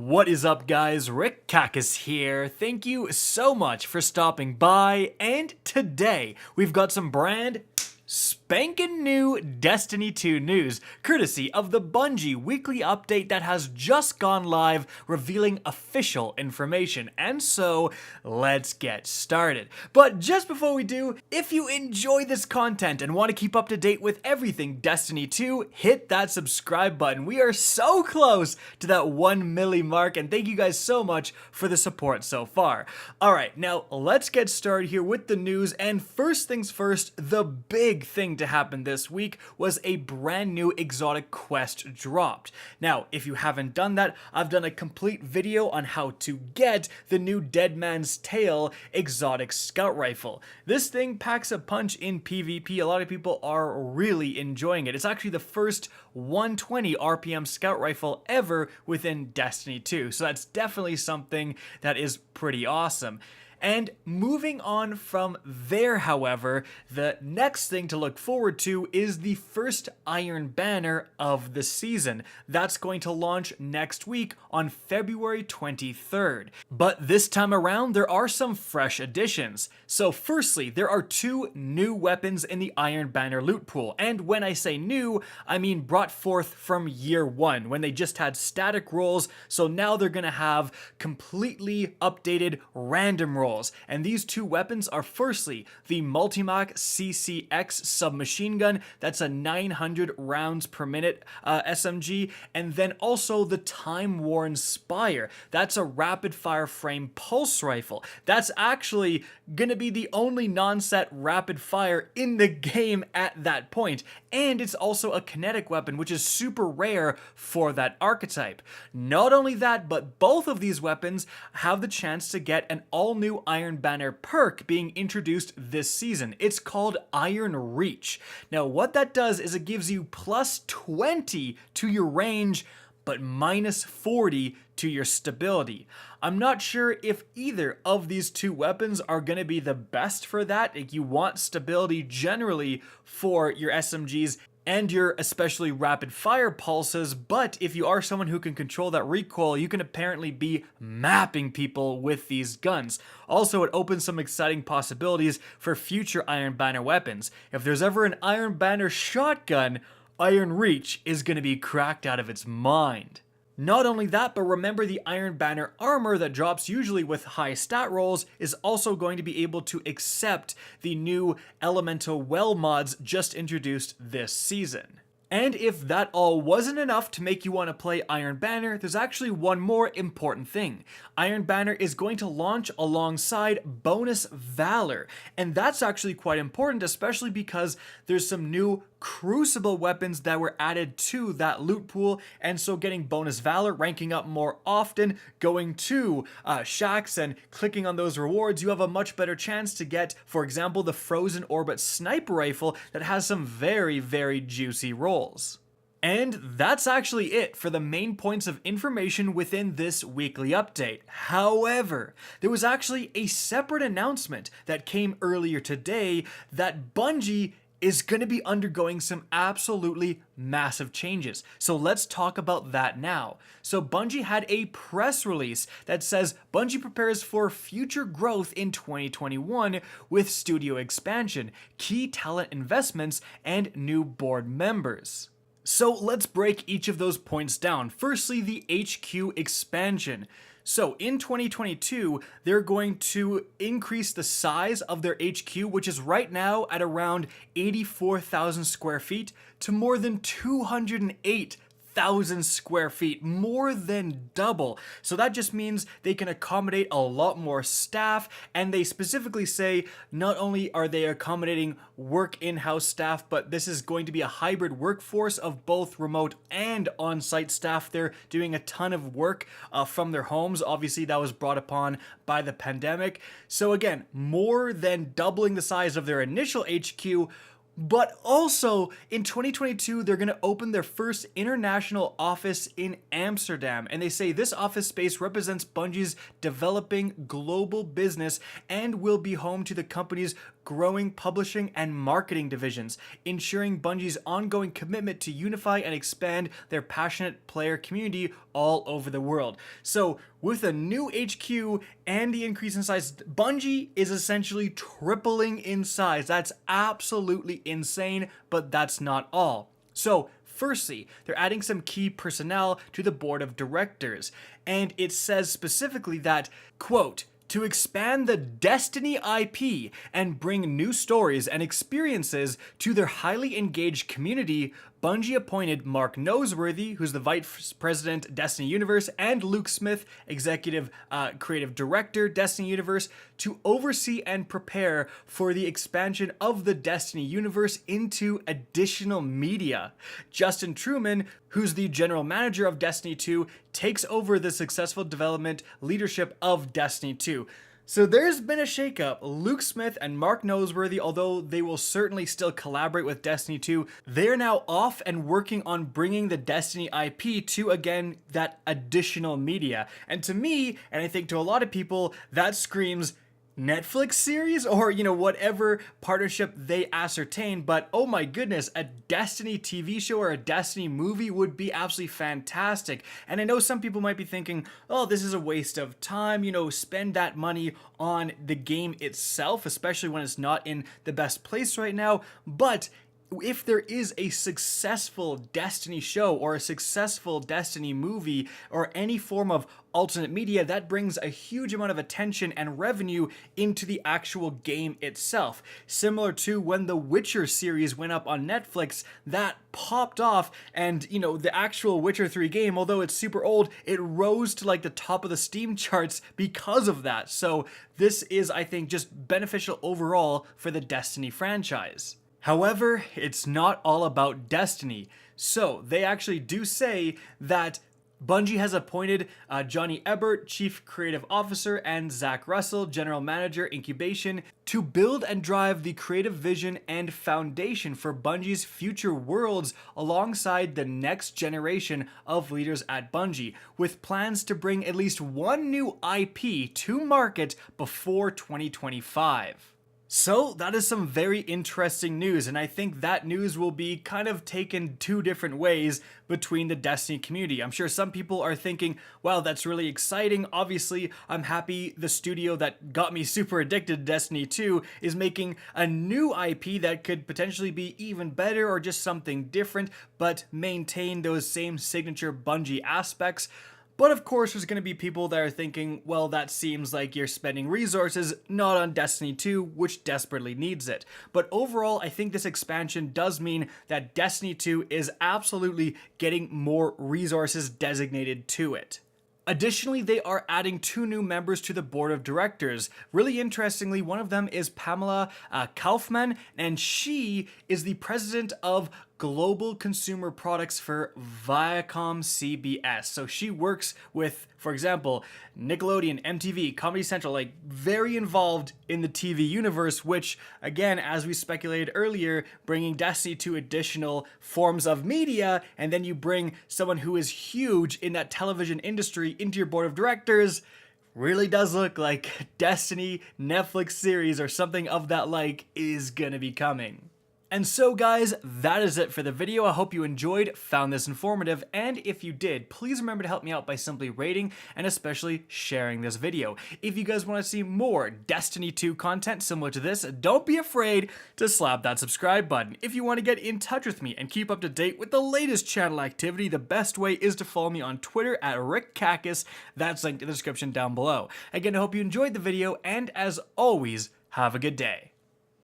What is up, guys? Rick Kakas here. Thank you so much for stopping by, and today we've got some brand spankin' new Destiny 2 news, courtesy of the Bungie weekly update that has just gone live, revealing official information. And so, let's get started. But just before we do, if you enjoy this content and want to keep up to date with everything Destiny 2, hit that subscribe button. We are so close to that 1 milli mark, and thank you guys so much for the support so far. Alright, now let's get started here with the news, and first things first, the big thing to happen this week was a brand new exotic quest dropped. Now, if you haven't done that, I've done a complete video on how to get the new Dead Man's Tale exotic scout rifle. This thing packs a punch in PvP. A lot of people are really enjoying it. It's actually the first 120 RPM scout rifle ever within Destiny 2, so that's definitely something that is pretty awesome. And moving on from there, however, the next thing to look forward to is the first Iron Banner of the season. That's going to launch next week on February 23rd. But this time around, there are some fresh additions. So firstly, there are two new weapons in the Iron Banner loot pool. And when I say new, I mean brought forth from year one, when they just had static rolls. So now they're going to have completely updated random rolls. And these two weapons are firstly the Multimach CCX submachine gun, that's a 900 rounds per minute SMG, and then also the Time Worn Spire, that's a rapid fire frame pulse rifle. That's actually gonna be the only non-set rapid fire in the game at that point, and it's also a kinetic weapon, which is super rare for that archetype. Not only that, but both of these weapons have the chance to get an all-new Iron Banner perk being introduced this season. It's called Iron Reach. Now, what that does is it gives you plus 20 to your range, but minus 40 to your stability. I'm not sure if either of these two weapons are going to be the best for that. Like, you want stability generally for your SMGs and your especially rapid fire pulses, but if you are someone who can control that recoil, you can apparently be mapping people with these guns. Also, it opens some exciting possibilities for future Iron Banner weapons. If there's ever an Iron Banner shotgun, Iron Reach is going to be cracked out of its mind. Not only that, but remember the Iron Banner armor that drops usually with high stat rolls is also going to be able to accept the new Elemental Well mods just introduced this season. And if that all wasn't enough to make you want to play Iron Banner, there's actually one more important thing. Iron Banner is going to launch alongside Bonus Valor, and that's actually quite important, especially because there's some new Crucible weapons that were added to that loot pool, and so getting Bonus Valor, ranking up more often, going to shacks and clicking on those rewards, you have a much better chance to get, for example, the Frozen Orbit Sniper Rifle that has some very, very juicy rolls. And that's actually it for the main points of information within this weekly update. However, there was actually a separate announcement that came earlier today that Bungie is going to be undergoing some absolutely massive changes. So let's talk about that now. So Bungie had a press release that says Bungie prepares for future growth in 2021 with studio expansion, key talent investments, and new board members. So let's break each of those points down. Firstly, the HQ expansion. So in 2022, they're going to increase the size of their HQ, which is right now at around 84,000 square feet, to more than 208,000 square feet, more than double. So that just means they can accommodate a lot more staff, and they specifically say not only are they accommodating work in-house staff, but this is going to be a hybrid workforce of both remote and on-site staff. They're doing a ton of work from their homes. Obviously, that was brought upon by the pandemic. So again, more than doubling the size of their initial HQ. But also, in 2022, they're going to open their first international office in Amsterdam. And they say this office space represents Bungie's developing global business and will be home to the company's growing publishing and marketing divisions, ensuring Bungie's ongoing commitment to unify and expand their passionate player community all over the world. So with a new HQ and the increase in size, Bungie is essentially tripling in size. That's absolutely insane, but that's not all. So firstly, they're adding some key personnel to the board of directors, and it says specifically that, quote, to expand the Destiny IP and bring new stories and experiences to their highly engaged community, Bungie appointed Mark Noseworthy, who's the Vice President, Destiny Universe, and Luke Smith, Executive Creative Director, Destiny Universe, to oversee and prepare for the expansion of the Destiny Universe into additional media. Justin Truman, who's the General Manager of Destiny 2, takes over the successful development leadership of Destiny 2. So there's been a shakeup. Luke Smith and Mark Noseworthy, although they will certainly still collaborate with Destiny 2, they're now off and working on bringing the Destiny IP to, again, that additional media. And to me, and I think to a lot of people, that screams Netflix series or, whatever partnership they ascertain. But oh my goodness, a Destiny TV show or a Destiny movie would be absolutely fantastic. And I know some people might be thinking, oh, this is a waste of time, spend that money on the game itself, especially when it's not in the best place right now. But if there is a successful Destiny show or a successful Destiny movie or any form of alternate media, that brings a huge amount of attention and revenue into the actual game itself. Similar to when the Witcher series went up on Netflix, that popped off, and the actual Witcher 3 game, although it's super old, it rose to like the top of the Steam charts because of that. So this is, I think, just beneficial overall for the Destiny franchise. However, it's not all about Destiny. So they actually do say that Bungie has appointed Johnny Ebert, Chief Creative Officer, and Zach Russell, General Manager, Incubation, to build and drive the creative vision and foundation for Bungie's future worlds alongside the next generation of leaders at Bungie, with plans to bring at least one new IP to market before 2025. So that is some very interesting news, and I think that news will be kind of taken two different ways between the Destiny community. I'm sure some people are thinking, wow, that's really exciting. Obviously, I'm happy the studio that got me super addicted to Destiny 2 is making a new IP that could potentially be even better or just something different, but maintain those same signature Bungie aspects. But of course, there's going to be people that are thinking, well, that seems like you're spending resources not on Destiny 2, which desperately needs it. But overall, I think this expansion does mean that Destiny 2 is absolutely getting more resources designated to it. Additionally, they are adding 2 new members to the board of directors. Really interestingly, one of them is Pamela Kaufman, and she is the president of Global Consumer Products for Viacom CBS. So she works with, for example, Nickelodeon, MTV, Comedy Central, like very involved in the TV universe, which, again, as we speculated earlier, bringing Destiny to additional forms of media, and then you bring someone who is huge in that television industry into your board of directors, really does look like Destiny Netflix series or something of that like is gonna be coming. And so guys, that is it for the video. I hope you enjoyed, found this informative, and if you did, please remember to help me out by simply rating and especially sharing this video. If you guys want to see more Destiny 2 content similar to this, don't be afraid to slap that subscribe button. If you want to get in touch with me and keep up to date with the latest channel activity, the best way is to follow me on Twitter at RickKakis. That's linked in the description down below. Again, I hope you enjoyed the video, and as always, have a good day.